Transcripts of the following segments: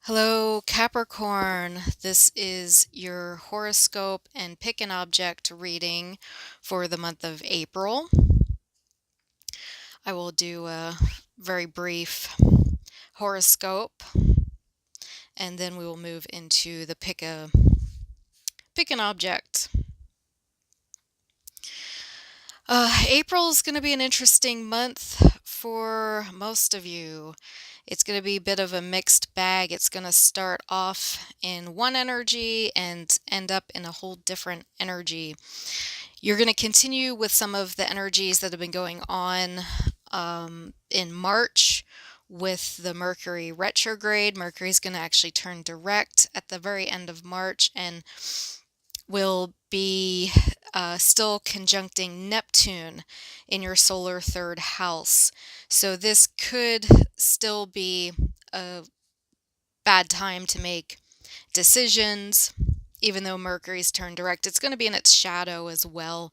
Hello, Capricorn. This is your horoscope and pick an object reading for the month of April. I will do a very brief horoscope and then we will move into the pick an object. April is going to be an interesting month for most of you. It's going to be a bit of a mixed bag. It's going to start off in one energy and end up in a whole different energy. You're going to continue with some of the energies that have been going on in March with the Mercury retrograde. Mercury is going to actually turn direct at the very end of March and will be still conjuncting Neptune in your solar third house. So this could still be a bad time to make decisions. Even though Mercury's turned direct, it's going to be in its shadow as well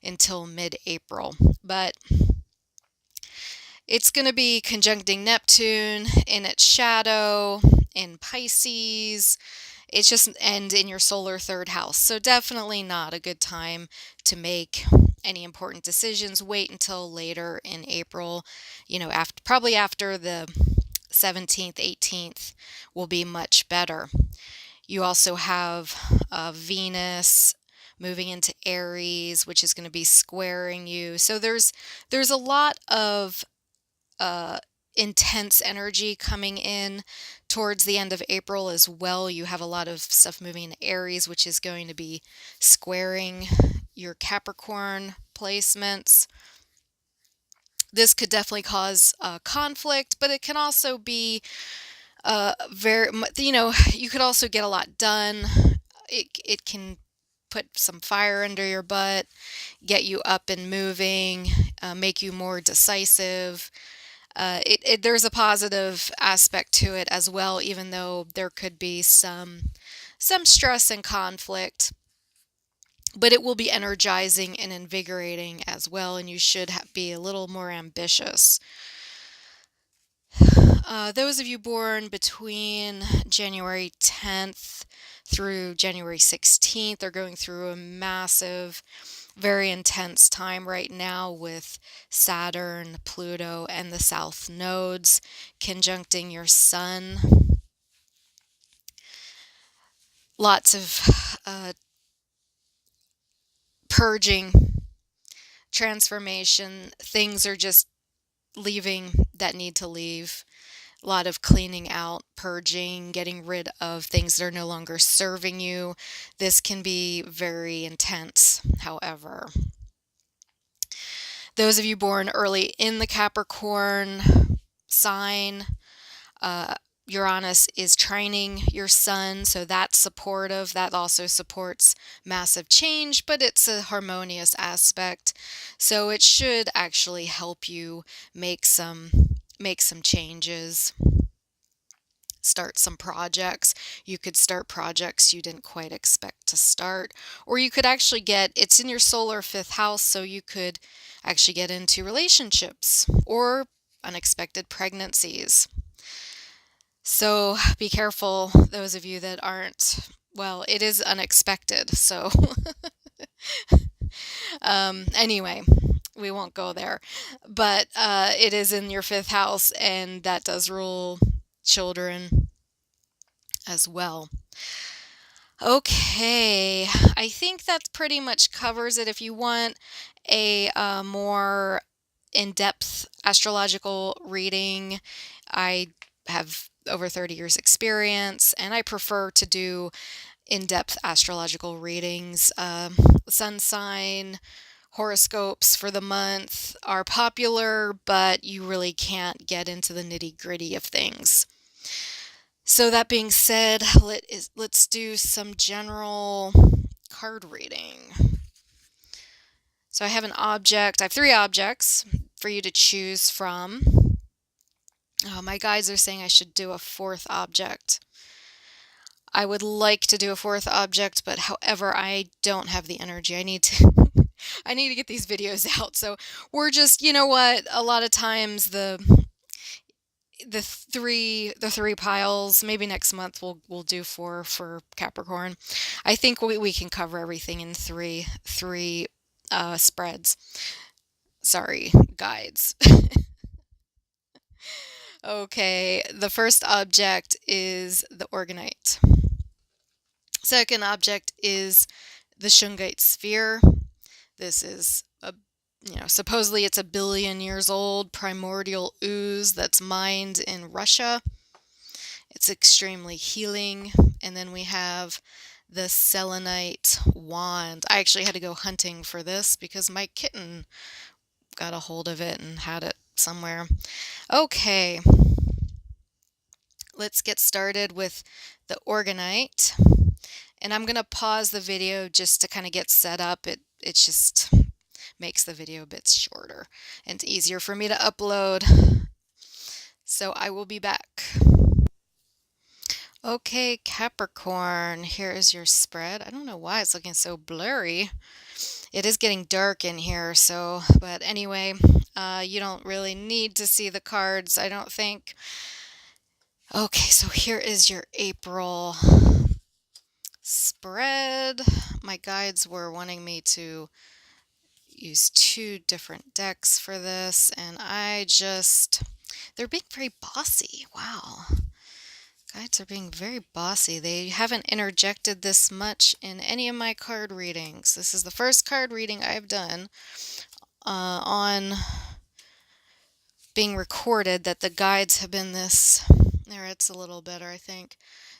until mid-April. But it's going to be conjuncting Neptune in its shadow in Pisces. It's just and in your solar third house. So definitely not a good time to make any important decisions. Wait until later in April, probably after the 17th, 18th will be much better. You also have Venus moving into Aries, which is going to be squaring you. So there's a lot of intense energy coming in towards the end of April as well. You have a lot of stuff moving into Aries, which is going to be squaring your Capricorn placements. This could definitely cause conflict, but it can also be you could also get a lot done. It can put some fire under your butt, get you up and moving, make you more decisive. There's a positive aspect to it as well, even though there could be some stress and conflict. But it will be energizing and invigorating as well, and you should be a little more ambitious. Those of you born between January 10th through January 16th are going through a massive, very intense time right now with Saturn, Pluto, and the South nodes conjuncting your Sun. Lots of purging, transformation. Things are just leaving that need to leave. A lot of cleaning out, purging, getting rid of things that are no longer serving you. This can be very intense, however. Those of you born early in the Capricorn sign, Uranus is trining your sun, so that's supportive. That also supports massive change, but it's a harmonious aspect. So it should actually help you make some changes, start some projects. You could start projects you didn't quite expect to start, or you could actually it's in your solar fifth house, so you could actually get into relationships or unexpected pregnancies. So be careful, those of you that aren't, well, it is unexpected. So anyway, we won't go there. But it is in your fifth house, and that does rule children as well. Okay, I think that pretty much covers it. If you want a more in-depth astrological reading, I have over 30 years experience, and I prefer to do in-depth astrological readings. Sun sign horoscopes for the month are popular, but you really can't get into the nitty-gritty of things. So that being said, let's do some general card reading. So I have three objects for you to choose from. My guides are saying I should do a fourth object. I would like to do a fourth object, but however, I don't have the energy. I need to get these videos out. So we're just, a lot of times the three piles. Maybe next month we'll do four for Capricorn. I think we can cover everything in three spreads. Sorry, guides. Okay, the first object is the Orgonite. Second object is the Shungite sphere. This is supposedly it's 1 billion years old, primordial ooze that's mined in Russia. It's extremely healing. And then we have the selenite wand. I actually had to go hunting for this because my kitten got a hold of it and had it somewhere. Okay, let's get started with the Orgonite. And I'm going to pause the video just to kind of get set up. It just makes the video a bit shorter and easier for me to upload. So I will be back. Okay, Capricorn, here is your spread. I don't know why it's looking so blurry. It is getting dark in here, but anyway, you don't really need to see the cards, I don't think. Okay, so here is your April spread. My guides were wanting me to use 2 different decks for this, and they're being very bossy. Wow. Guides are being very bossy. They haven't interjected this much in any of my card readings. This is the first card reading I've done on being recorded that the guides have been this. There, it's a little better, I think.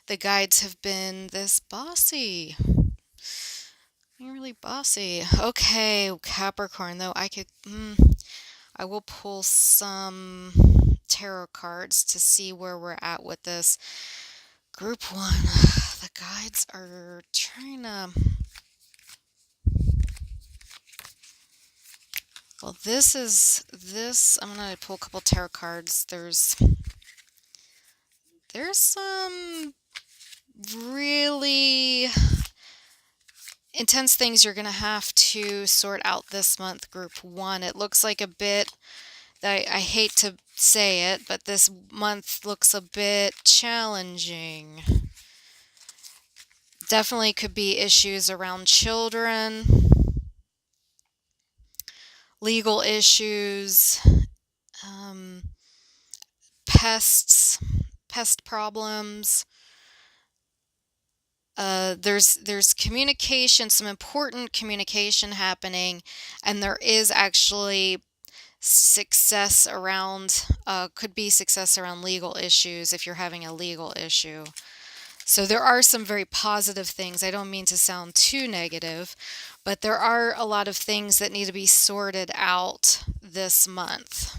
The guides have been this bossy. Being really bossy. Okay, Capricorn, though, I will pull some tarot cards to see where we're at with this. Group 1, the guides are trying to... Well, I'm going to pull a couple tarot cards. There's some really intense things you're going to have to sort out this month, Group 1. It looks like a bit... I hate to say it, but this month looks a bit challenging. Definitely could be issues around children, legal issues, pest problems. There's communication, some important communication happening, and there is actually success around, could be success around legal issues if you're having a legal issue. So there are some very positive things. I don't mean to sound too negative, but there are a lot of things that need to be sorted out this month.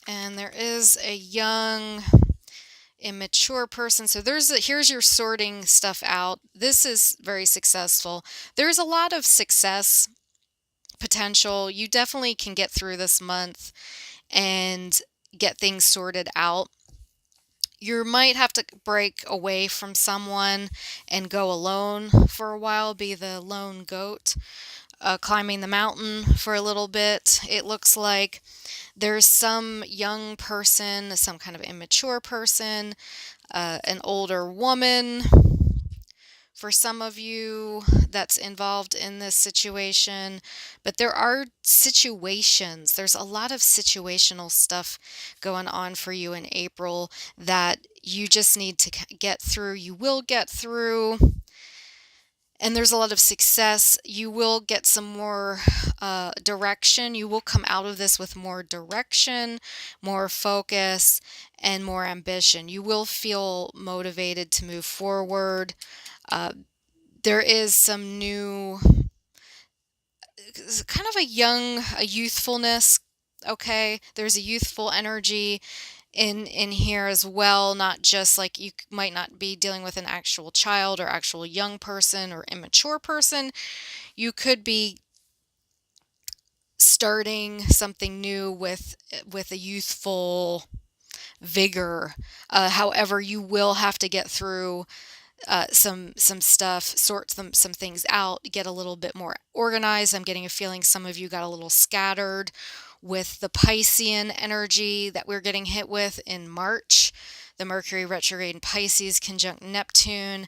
And there is a young, immature person. So here's your sorting stuff out. This is very successful. There's a lot of success potential. You definitely can get through this month and get things sorted out. You might have to break away from someone and go alone for a while, be the lone goat, climbing the mountain for a little bit. It looks like there's some young person, some kind of immature person, an older woman. For some of you that's involved in this situation, but there are situations, there's a lot of situational stuff going on for you in April that you just need to get through. You will get through, and there's a lot of success. You will get some more direction. You will come out of this with more direction, more focus, and more ambition. You will feel motivated to move forward. There is some new, kind of a youthfulness, okay? There's a youthful energy in here as well, not just like you might not be dealing with an actual child or actual young person or immature person. You could be starting something new with a youthful vigor. However, you will have to get through some stuff, sort some things out, get a little bit more organized. I'm getting a feeling some of you got a little scattered with the Piscean energy that we're getting hit with in March. The Mercury retrograde in Pisces conjunct Neptune.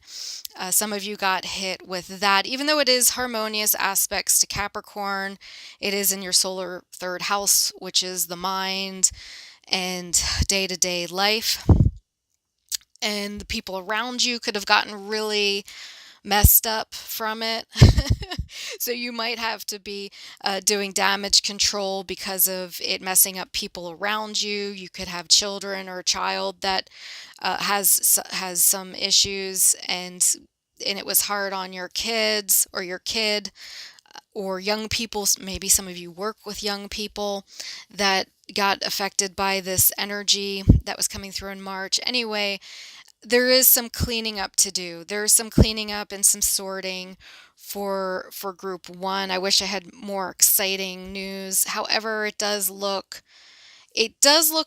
Some of you got hit with that, even though it is harmonious aspects to Capricorn. It is in your solar third house, which is the mind and day to day life. And the people around you could have gotten really messed up from it. So you might have to be doing damage control because of it messing up people around you. You could have children or a child that has some issues, and it was hard on your kids or your kid or young people. Maybe some of you work with young people that got affected by this energy that was coming through in March. Anyway, there is some cleaning up to do. There's some cleaning up and some sorting for group 1. I wish I had more exciting news. However, it does look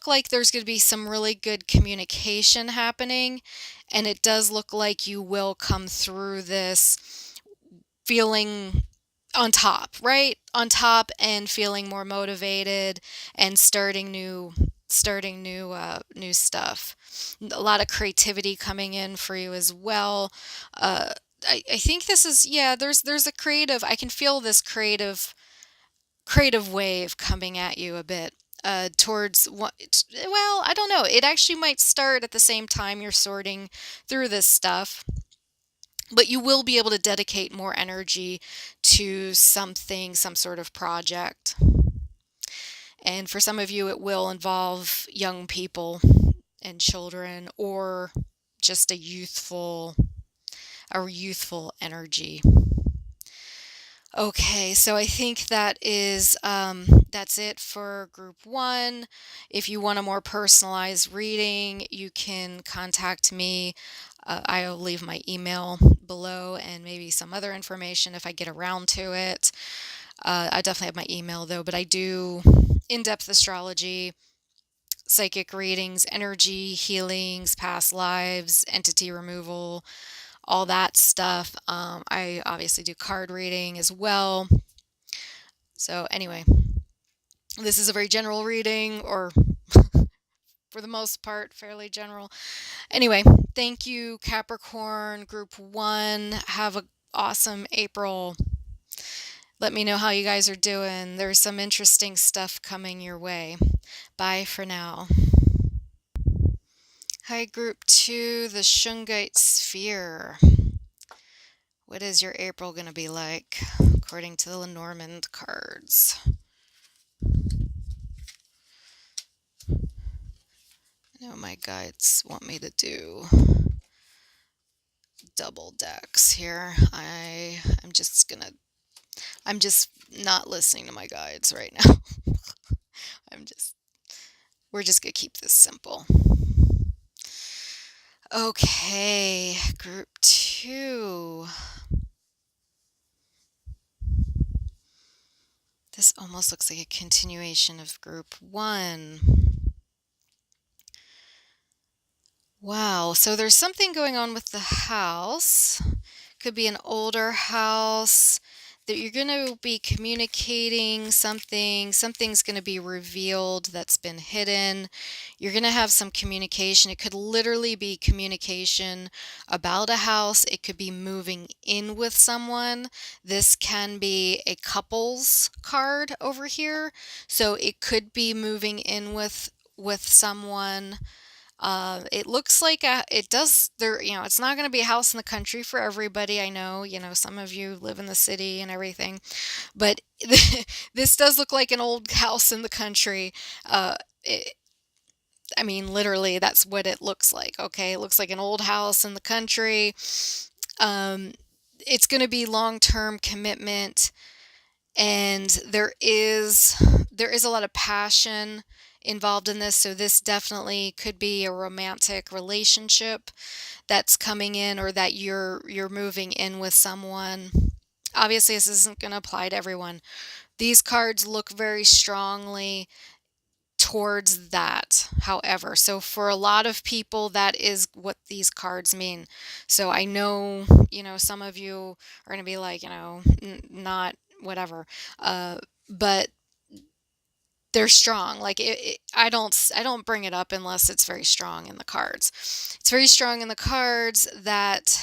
like there's going to be some really good communication happening, and it does look like you will come through this feeling on top, right? On top and feeling more motivated and starting new stuff. A lot of creativity coming in for you as well. Uh, I think this is, yeah, there's a creative, I can feel this creative wave coming at you a bit. Towards what, well, I don't know. It actually might start at the same time you're sorting through this stuff, but you will be able to dedicate more energy to something, some sort of project. And for some of you, it will involve young people and children, or just a youthful energy. Okay, so I think that's it for group 1. If you want a more personalized reading, you can contact me. I'll leave my email below and maybe some other information if I get around to it. I definitely have my email though, but I do in-depth astrology, psychic readings, energy healings, past lives, entity removal, all that stuff. I obviously do card reading as well. So anyway, this is a very general reading, or for the most part, fairly general. Anyway, thank you, Capricorn, group 1. Have an awesome April. Let me know how you guys are doing. There's some interesting stuff coming your way. Bye for now. Hi, group 2, the Shungite sphere. What is your April going to be like, according to the Lenormand cards? I know my guides want me to do double decks here. I'm just not listening to my guides right now. We're just gonna keep this simple. Okay, group 2. This almost looks like a continuation of group 1. Wow, so there's something going on with the house. Could be an older house that you're going to be communicating something. Something's going to be revealed that's been hidden. You're going to have some communication. It could literally be communication about a house. It could be moving in with someone. This can be a couples card over here. So it could be moving in with someone. It looks like it does there, it's not going to be a house in the country for everybody. I know, some of you live in the city and everything, but this does look like an old house in the country. I mean, literally, that's what it looks like. Okay. It looks like an old house in the country. It's going to be long-term commitment, and there is a lot of passion involved in this. So this definitely could be a romantic relationship that's coming in, or that you're moving in with someone. Obviously, this isn't going to apply to everyone. These cards look very strongly towards that, however. So for a lot of people, that is what these cards mean. So I know, some of you are going to be like, not whatever. But they're strong. Like I don't bring it up unless it's very strong in the cards. It's very strong in the cards that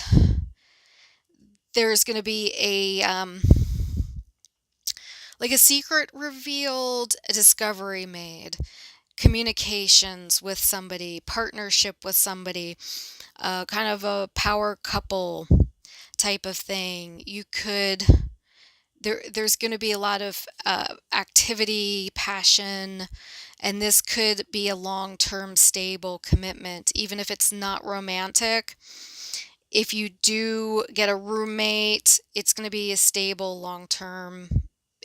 there's going to be like a secret revealed, a discovery made, communications with somebody, partnership with somebody, kind of a power couple type of thing. There's going to be a lot of activity, passion, and this could be a long-term stable commitment, even if it's not romantic. If you do get a roommate, it's going to be a stable long-term.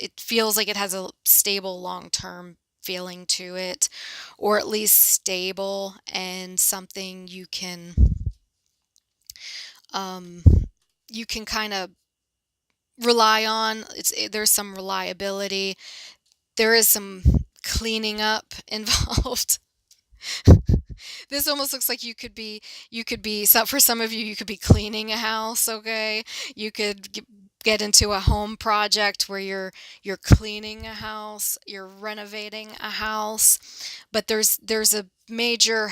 It feels like it has a stable long-term feeling to it, or at least stable and something um, you can kind of rely on. There's some reliability. There is some cleaning up involved. This almost looks like so for some of you, you could be cleaning a house, okay? You could get into a home project where you're cleaning a house, you're renovating a house, but there's a major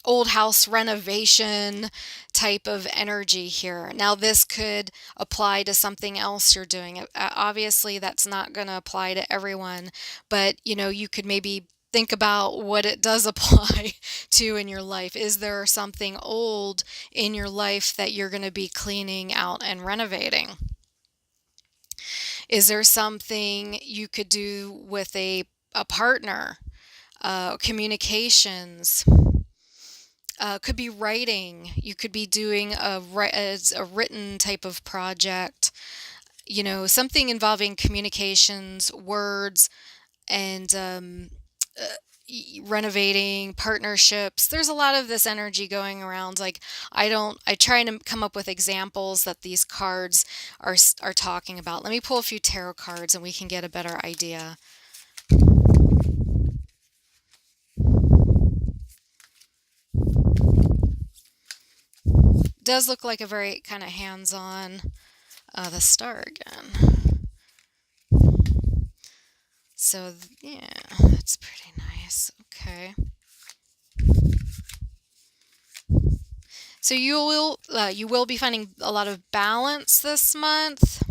old house renovation type of energy here. Now, this could apply to something else you're doing. Obviously, that's not going to apply to everyone, but you could maybe think about what it does apply to in your life. Is there something old in your life that you're going to be cleaning out and renovating? Is there something you could do with a partner? Communications. Could be writing. You could be doing a written type of project. Something involving communications, words, and uh, renovating, partnerships. There's a lot of this energy going around. Like I try to come up with examples that these cards are talking about. Let me pull a few tarot cards and we can get a better idea. Does look like a very kind of hands-on. The star again. So yeah, that's pretty nice. Okay. So you will be finding a lot of balance this month.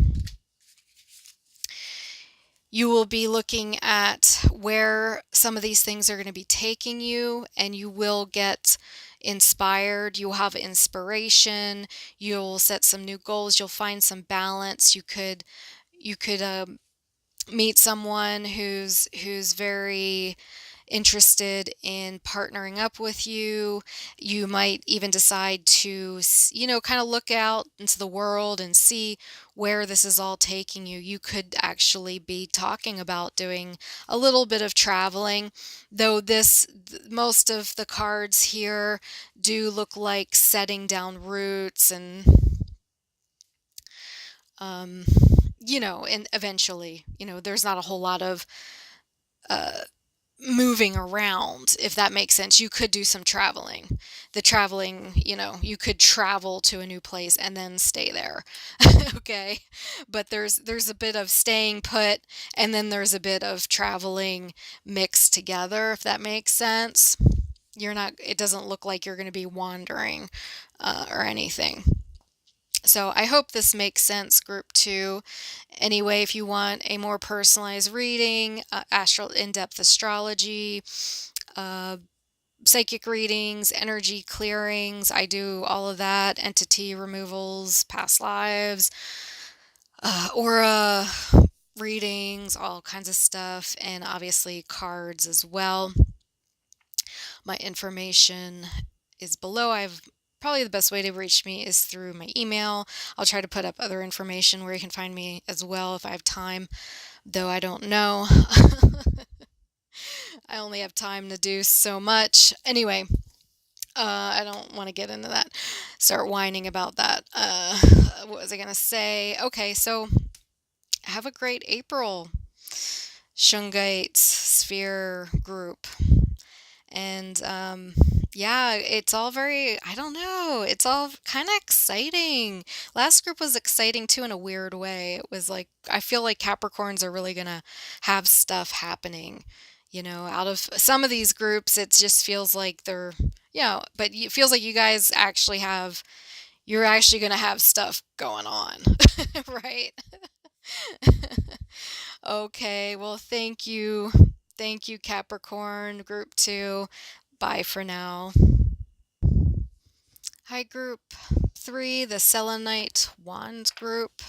You will be looking at where some of these things are going to be taking you, and you will get inspired. You'll have inspiration. You'll set some new goals. You'll find some balance. You could meet someone who's very interested in partnering up with you. You might even decide to, kind of look out into the world and see where this is all taking you. You could actually be talking about doing a little bit of traveling, though most of the cards here do look like setting down roots and um, and eventually, there's not a whole lot of uh, moving around, if that makes sense. You could do some traveling. The traveling, you could travel to a new place and then stay there. Okay? But there's a bit of staying put and then there's a bit of traveling mixed together, if that makes sense. It doesn't look like you're going to be wandering or anything. So I hope this makes sense, group 2. Anyway, if you want a more personalized reading, in-depth astrology, uh, psychic readings, energy clearings, I do all of that, entity removals, past lives, aura readings, all kinds of stuff, and obviously cards as well. My information is below. I've Probably the best way to reach me is through my email. I'll try to put up other information where you can find me as well if I have time, though I don't know. I only have time to do so much. Anyway, I don't want to get into that. Start whining about that. What was I going to say? Okay, so have a great April. Shungite sphere group. And yeah, it's all very, I don't know, it's all kind of exciting. Last group was exciting too in a weird way. It was like, I feel like Capricorns are really going to have stuff happening. Out of some of these groups, it just feels like they're, but it feels like you guys actually you're actually going to have stuff going on, right? Okay, well, thank you. Thank you, Capricorn, group two. Bye for now. Hi, group three, the Selenite Wand group.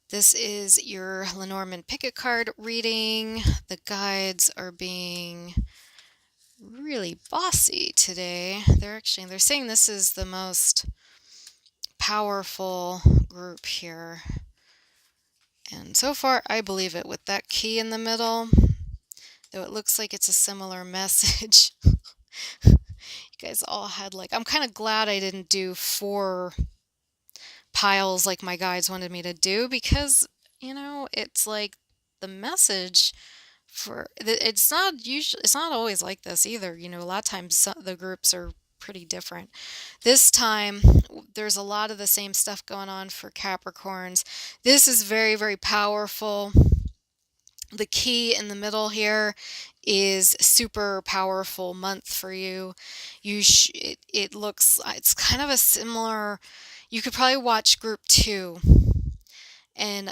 This is your Lenormand pick a card reading. The guides are being really bossy today. They're saying this is the most powerful group here. And so far, I believe it with that key in the middle, though it looks like it's a similar message. You guys all had I'm kind of glad I didn't do 4 piles like my guides wanted me to do, because, it's like the message it's not always like this either. A lot of times the groups are pretty different. This time, there's a lot of the same stuff going on for Capricorns. This is very, very powerful. The key in the middle here is super powerful month for you. It looks, it's kind of a similar, you could probably watch group 2 and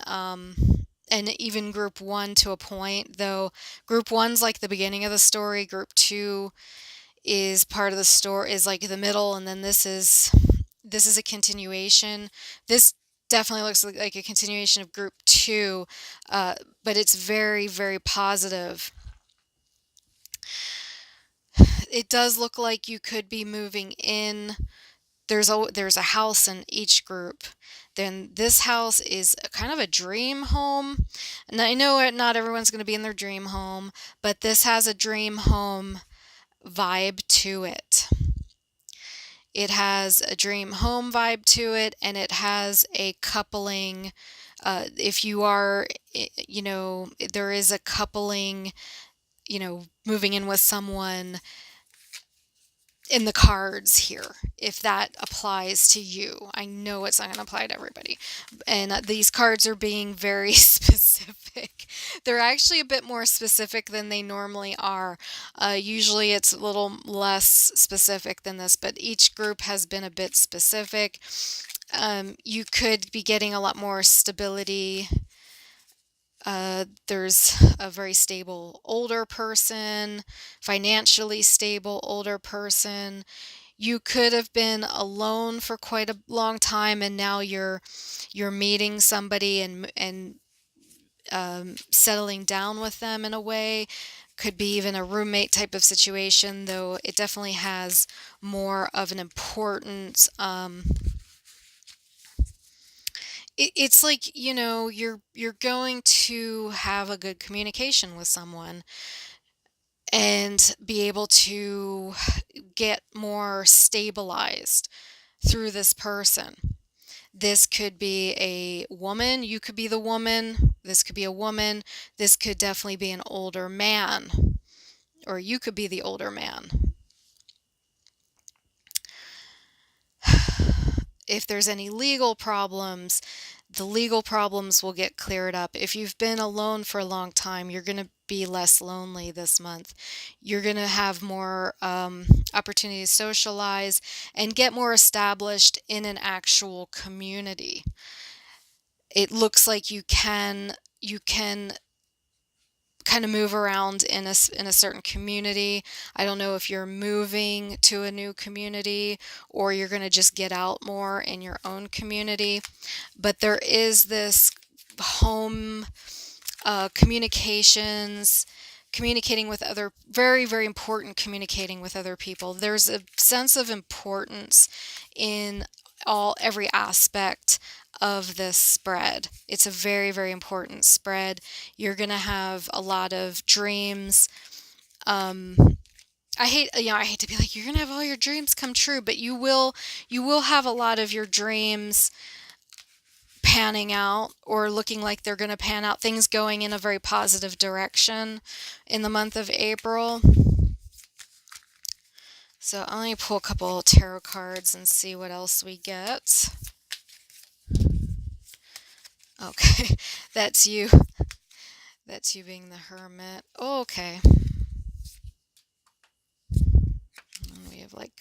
even group 1 to a point, though group 1's like the beginning of the story, group 2 is part of the story, is like the middle, and then this is a continuation. This definitely looks like a continuation of group 2, but it's very, very positive. It does look like you could be moving in. There's a house in each group. Then this house is kind of a dream home. And I know not everyone's going to be in their dream home, but this has a dream home vibe to it. It has a dream home vibe to it, and it has a coupling. If you are, there is a coupling, moving in with someone in the cards here, if that applies to you. I know it's not going to apply to everybody. And these cards are being very specific. They're actually a bit more specific than they normally are. Usually it's a little less specific than this, but each group has been a bit specific. You could be getting a lot more stability. There's a very stable older person, financially stable older person. You could have been alone for quite a long time, and now you're meeting somebody and settling down with them in a way. Could be even a roommate type of situation, though it definitely has more of an importance. It's like, you're going to have a good communication with someone and be able to get more stabilized through this person. This could be a woman, you could be the woman, this could be a woman, this could definitely be an older man, or you could be the older man. If there's any legal problems, the legal problems will get cleared up. If you've been alone for a long time, you're going to be less lonely this month. You're going to have more opportunity to socialize and get more established in an actual community. It looks like you can kind of move around in a certain community. I don't know if you're moving to a new community or you're going to just get out more in your own community, but there is this home communications, communicating with other, very, very important communicating with other people. There's a sense of importance in every aspect of this spread. It's a very, very important spread. You're going to have a lot of dreams. I hate to be like, you're going to have all your dreams come true, but you will have a lot of your dreams panning out or looking like they're going to pan out, things going in a very positive direction in the month of April. So let me pull a couple tarot cards and see what else we get. Okay, that's you. That's you being the hermit. Oh, okay. And we have like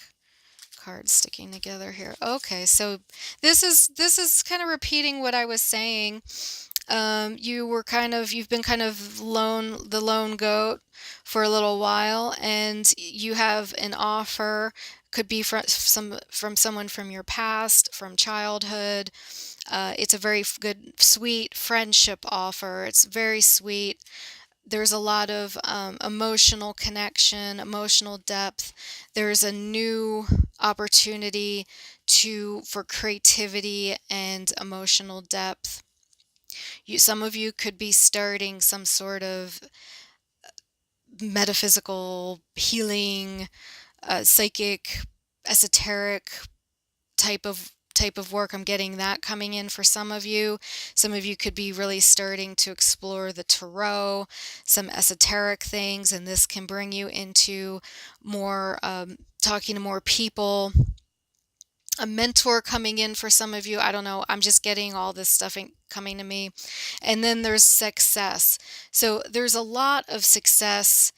cards sticking together here. Okay, so this is kind of repeating what I was saying. You've been kind of the lone goat for a little while, and you have an offer. Could be from someone from your past, from childhood. It's a very good, sweet friendship offer. It's very sweet. There's a lot of emotional connection, emotional depth. There's a new opportunity for creativity and emotional depth. Some of you could be starting some sort of metaphysical healing, psychic, esoteric type of work. I'm getting that coming in for some of you. Some of you could be really starting to explore the tarot, some esoteric things, and this can bring you into more talking to more people. A mentor coming in for some of you. I don't know. I'm just getting all this stuff coming to me. And then there's success. So there's a lot of success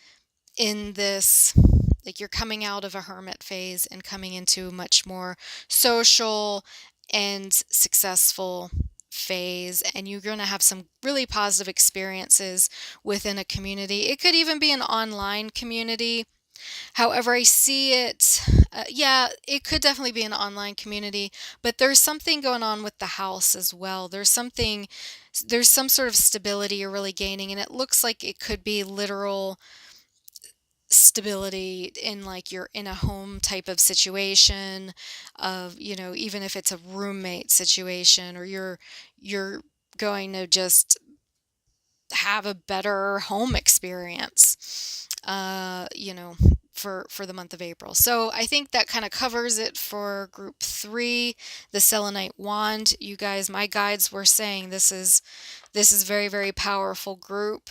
in this. Like you're coming out of a hermit phase and coming into a much more social and successful phase, and you're going to have some really positive experiences within a community. It could even be an online community. However, I see it, yeah, it could definitely be an online community, but there's something going on with the house as well. There's some sort of stability you're really gaining, and it looks like it could be literal stability in like you're in a home type of situation of, even if it's a roommate situation, or you're going to just have a better home experience, for the month of April. So I think that kind of covers it for group 3, the selenite wand. You guys, my guides were saying this is very, very powerful group.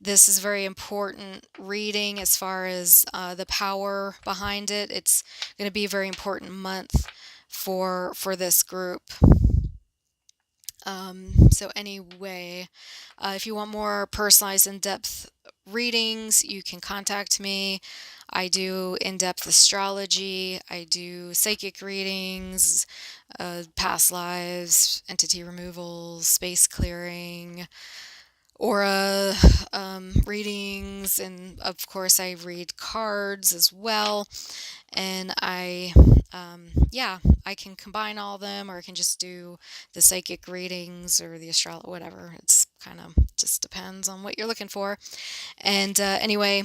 This is very important reading as far as the power behind it. It's going to be a very important month for this group. So anyway, if you want more personalized in-depth readings, you can contact me. I do in-depth astrology. I do psychic readings, past lives, entity removals, space clearing, aura readings, and of course I read cards as well. And I can combine all of them, or I can just do the psychic readings or the astrology, whatever. It's kind of just depends on what you're looking for. And anyway,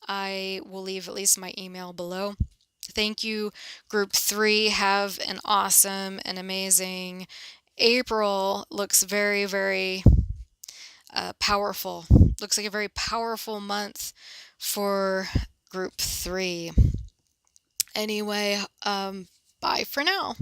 I will leave at least my email below. Thank you, Group 3. Have an awesome and amazing April. Looks very, very powerful. Looks like a very powerful month for Group 3. Anyway, bye for now.